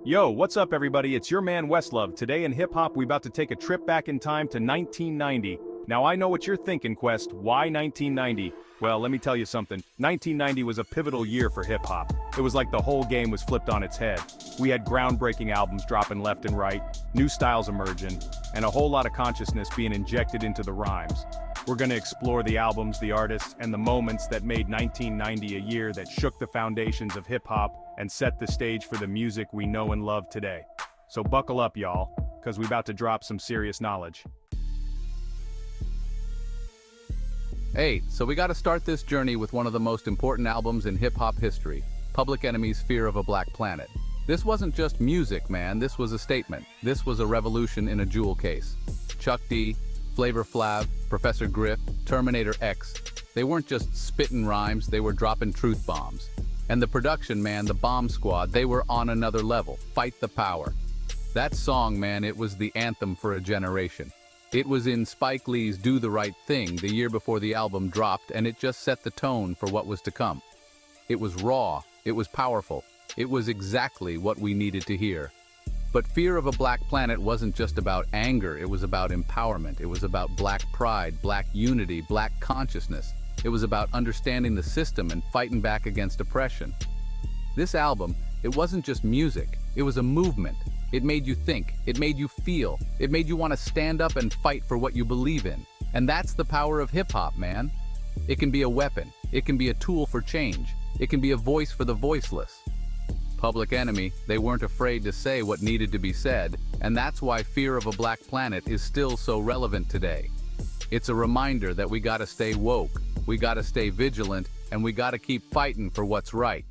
Yo, what's up everybody? It's your man Westlove. Today in hip hop we about to take a trip back in time to 1990. Now I know what you're thinking, Quest. Why 1990? Well, let me tell you something. 1990 was a pivotal year for hip hop. It was like the whole game was flipped on its head. We had groundbreaking albums dropping left and right, new styles emerging, and a whole lot of consciousness being injected into the rhymes. We're gonna explore the albums, the artists, and the moments that made 1990 a year that shook the foundations of hip hop and set the stage for the music we know and love today. So buckle up, y'all, cause we about to drop some serious knowledge. Hey, so we gotta start this journey with one of the most important albums in hip-hop history, Public Enemy's Fear of a Black Planet. This wasn't just music, man, this was a statement. This was a revolution in a jewel case. Chuck D, Flavor Flav, Professor Griff, Terminator X, they weren't just spitting rhymes, they were dropping truth bombs. And the production, man, the Bomb Squad, they were on another level. Fight the power. That song, man, it was the anthem for a generation. It was in Spike Lee's Do the Right Thing the year before the album dropped, and it just set the tone for what was to come. It was raw, it was powerful, it was exactly what we needed to hear. But Fear of a Black Planet wasn't just about anger, it was about empowerment, it was about black pride, black unity, black consciousness. It was about understanding the system and fighting back against oppression. This album, it wasn't just music, it was a movement. It made you think, it made you feel, it made you want to stand up and fight for what you believe in. And that's the power of hip-hop, man. It can be a weapon, it can be a tool for change, it can be a voice for the voiceless. Public Enemy, they weren't afraid to say what needed to be said, and that's why Fear of a Black Planet is still so relevant today. It's a reminder that we gotta stay woke, we gotta stay vigilant, and we gotta keep fighting for what's right.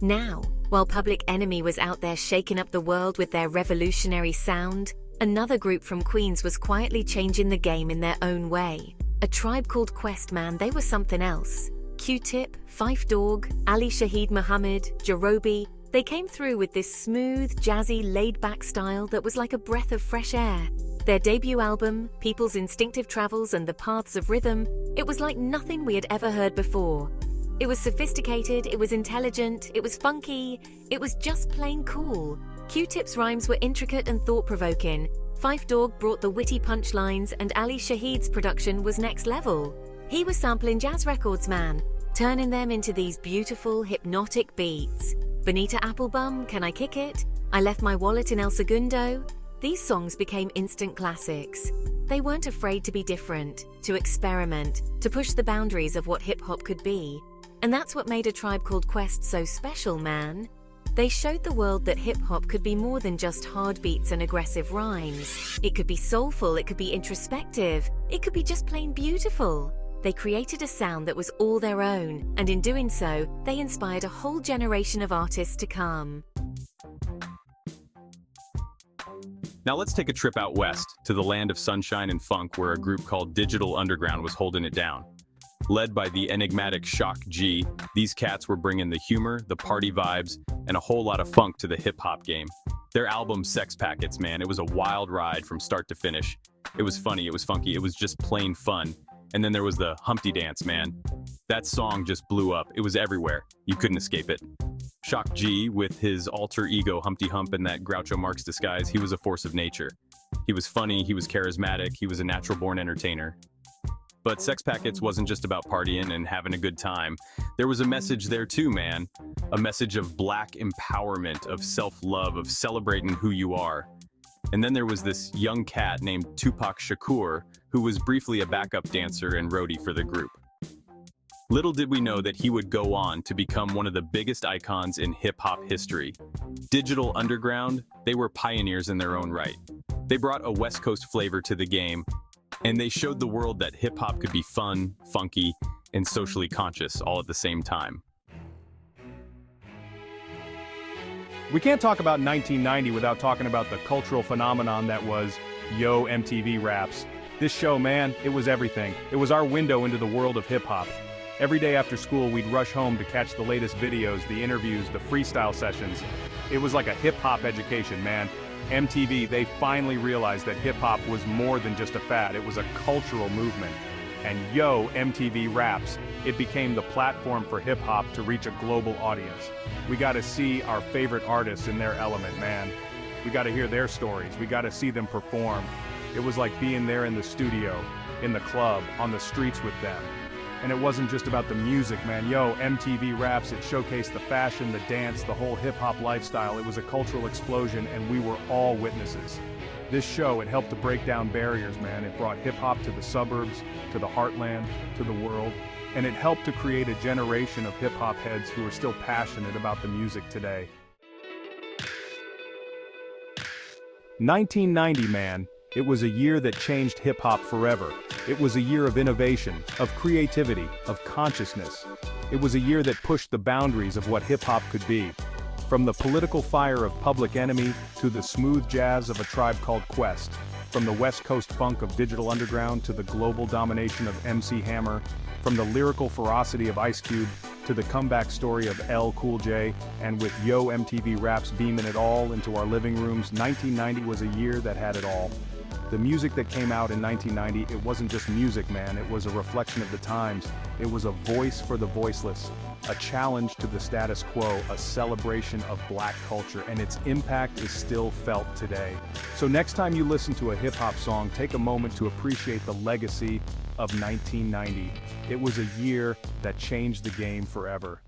Now, while Public Enemy was out there shaking up the world with their revolutionary sound, another group from Queens was quietly changing the game in their own way. A Tribe Called Quest, man, they were something else. Q-Tip, Phife Dawg, Ali Shaheed Muhammad, Jarobi, they came through with this smooth, jazzy, laid-back style that was like a breath of fresh air. Their debut album, People's Instinctive Travels and the Paths of Rhythm, it was like nothing we had ever heard before. It was sophisticated, it was intelligent, it was funky, it was just plain cool. Q-Tip's rhymes were intricate and thought-provoking. Phife Dawg brought the witty punchlines, and Ali Shaheed's production was next level. He was sampling jazz records, man, turning them into these beautiful, hypnotic beats. Bonita Applebum, Can I Kick It? I Left My Wallet in El Segundo. These songs became instant classics. They weren't afraid to be different, to experiment, to push the boundaries of what hip-hop could be. And that's what made A Tribe Called Quest so special, man. They showed the world that hip-hop could be more than just hard beats and aggressive rhymes. It could be soulful, it could be introspective, it could be just plain beautiful. They created a sound that was all their own, and in doing so, they inspired a whole generation of artists to come. Now let's take a trip out west, to the land of sunshine and funk where a group called Digital Underground was holding it down. Led by the enigmatic Shock G, these cats were bringing the humor, the party vibes, and a whole lot of funk to the hip-hop game. Their album, Sex Packets, man, it was a wild ride from start to finish. It was funny, it was funky, it was just plain fun. And then there was the Humpty Dance, man. That song just blew up, it was everywhere. You couldn't escape it. Shock G, with his alter ego Humpty Hump and that Groucho Marx disguise, he was a force of nature. He was funny, he was charismatic, he was a natural-born entertainer. But Sex Packets wasn't just about partying and having a good time. There was a message there too, man. A message of black empowerment, of self-love, of celebrating who you are. And then there was this young cat named Tupac Shakur, who was briefly a backup dancer and roadie for the group. Little did we know that he would go on to become one of the biggest icons in hip-hop history. Digital Underground, they were pioneers in their own right. They brought a West Coast flavor to the game, and they showed the world that hip-hop could be fun, funky, and socially conscious all at the same time. We can't talk about 1990 without talking about the cultural phenomenon that was Yo MTV Raps. This show, man, it was everything. It was our window into the world of hip-hop. Every day after school, we'd rush home to catch the latest videos, the interviews, the freestyle sessions. It was like a hip-hop education, man. MTV, they finally realized that hip-hop was more than just a fad, it was a cultural movement. And Yo, MTV Raps, it became the platform for hip-hop to reach a global audience. We got to see our favorite artists in their element, man. We got to hear their stories. We got to see them perform. It was like being there in the studio, in the club, on the streets with them. And it wasn't just about the music, man. Yo, MTV Raps, it showcased the fashion, the dance, the whole hip-hop lifestyle. It was a cultural explosion, and we were all witnesses. This show, it helped to break down barriers, man. It brought hip-hop to the suburbs, to the heartland, to the world. And it helped to create a generation of hip-hop heads who are still passionate about the music today. 1990, man. It was a year that changed hip-hop forever. It was a year of innovation, of creativity, of consciousness. It was a year that pushed the boundaries of what hip-hop could be. From the political fire of Public Enemy to the smooth jazz of A Tribe Called Quest. From the West Coast funk of Digital Underground to the global domination of MC Hammer. From the lyrical ferocity of Ice Cube to the comeback story of L. Cool J, and with Yo MTV Raps beaming it all into our living rooms, 1990 was a year that had it all. The music that came out in 1990, it wasn't just music, man, it was a reflection of the times. It was a voice for the voiceless, a challenge to the status quo, a celebration of black culture, and its impact is still felt today. So next time you listen to a hip-hop song, take a moment to appreciate the legacy of 1990. It was a year that changed the game forever.